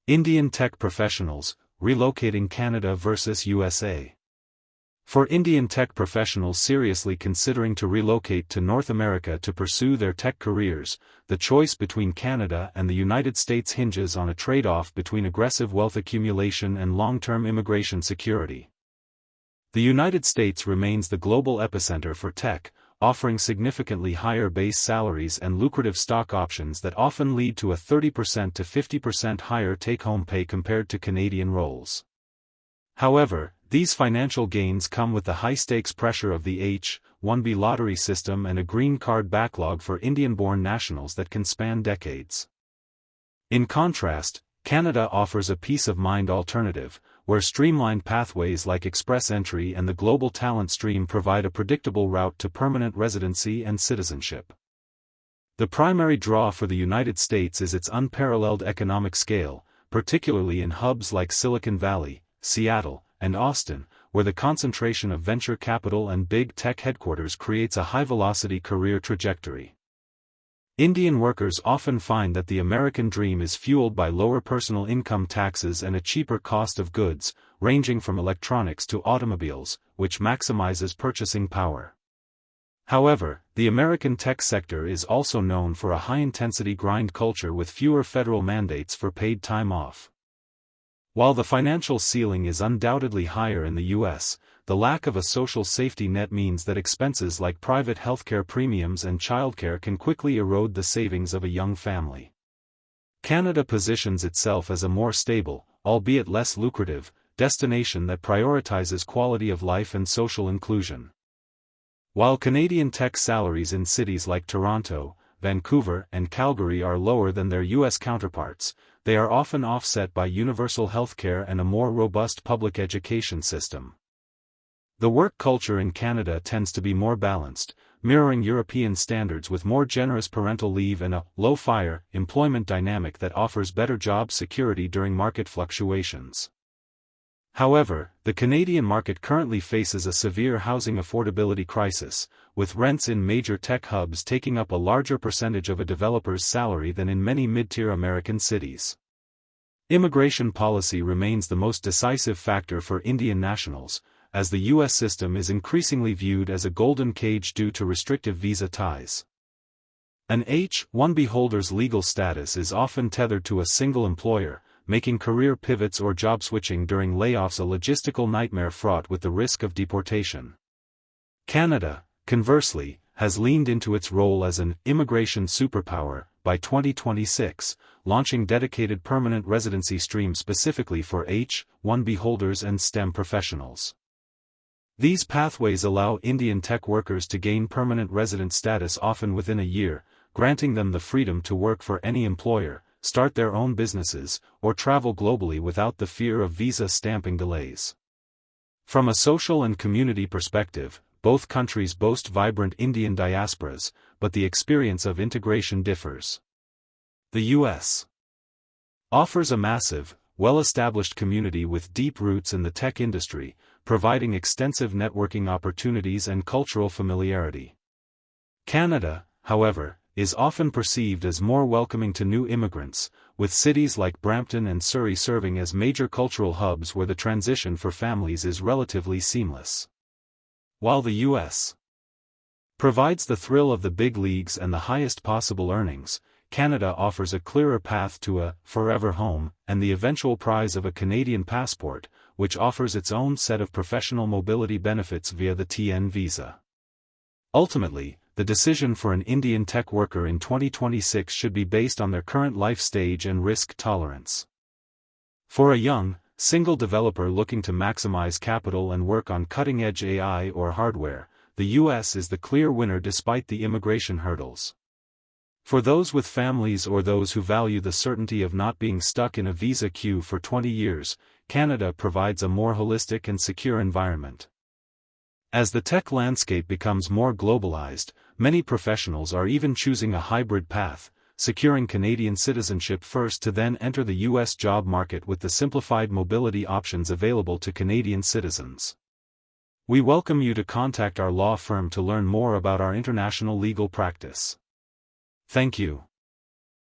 Indian tech professionals, relocating Canada versus USA. For Indian tech professionals seriously considering to relocate to North America to pursue their tech careers, the choice between Canada and the United States hinges on a trade-off between aggressive wealth accumulation and long-term immigration security. The United States remains the global epicenter for tech, offering significantly higher base salaries and lucrative stock options that often lead to a 30% to 50% higher take-home pay compared to Canadian roles. However, these financial gains come with the high-stakes pressure of the H-1B lottery system and a green card backlog for Indian-born nationals that can span decades. In contrast, Canada offers a peace-of-mind alternative, where streamlined pathways like express entry and the global talent stream provide a predictable route to permanent residency and citizenship. The primary draw for the United States is its unparalleled economic scale, particularly in hubs like Silicon Valley, Seattle, and Austin, where the concentration of venture capital and big tech headquarters creates a high-velocity career trajectory. Indian workers often find that the American dream is fueled by lower personal income taxes and a cheaper cost of goods, ranging from electronics to automobiles, which maximizes purchasing power. However, the American tech sector is also known for a high-intensity grind culture with fewer federal mandates for paid time off. While the financial ceiling is undoubtedly higher in the U.S., the lack of a social safety net means that expenses like private healthcare premiums and childcare can quickly erode the savings of a young family. Canada positions itself as a more stable, albeit less lucrative, destination that prioritizes quality of life and social inclusion. While Canadian tech salaries in cities like Toronto, Vancouver, and Calgary are lower than their U.S. counterparts, they are often offset by universal healthcare and a more robust public education system. The work culture in Canada tends to be more balanced, mirroring European standards with more generous parental leave and a low-fire employment dynamic that offers better job security during market fluctuations. However, the Canadian market currently faces a severe housing affordability crisis, with rents in major tech hubs taking up a larger percentage of a developer's salary than in many mid-tier American cities. Immigration policy remains the most decisive factor for Indian nationals, as the U.S. system is increasingly viewed as a golden cage due to restrictive visa ties. An H-1B holder's legal status is often tethered to a single employer, making career pivots or job switching during layoffs a logistical nightmare fraught with the risk of deportation. Canada, conversely, has leaned into its role as an immigration superpower by 2026, launching dedicated permanent residency streams specifically for H-1B holders and STEM professionals. These pathways allow Indian tech workers to gain permanent resident status often within a year, granting them the freedom to work for any employer, start their own businesses, or travel globally without the fear of visa stamping delays. From a social and community perspective, both countries boast vibrant Indian diasporas, but the experience of integration differs. The U.S. offers a massive, well-established community with deep roots in the tech industry, providing extensive networking opportunities and cultural familiarity. Canada, however, is often perceived as more welcoming to new immigrants, with cities like Brampton and Surrey serving as major cultural hubs where the transition for families is relatively seamless. While the U.S. provides the thrill of the big leagues and the highest possible earnings, Canada offers a clearer path to a forever home and the eventual prize of a Canadian passport, which offers its own set of professional mobility benefits via the TN visa. Ultimately, the decision for an Indian tech worker in 2026 should be based on their current life stage and risk tolerance. For a young, single developer looking to maximize capital and work on cutting-edge AI or hardware, the U.S. is the clear winner despite the immigration hurdles. For those with families or those who value the certainty of not being stuck in a visa queue for 20 years, Canada provides a more holistic and secure environment. As the tech landscape becomes more globalized, many professionals are even choosing a hybrid path, securing Canadian citizenship first to then enter the U.S. job market with the simplified mobility options available to Canadian citizens. We welcome you to contact our law firm to learn more about our international legal practice. Thank you.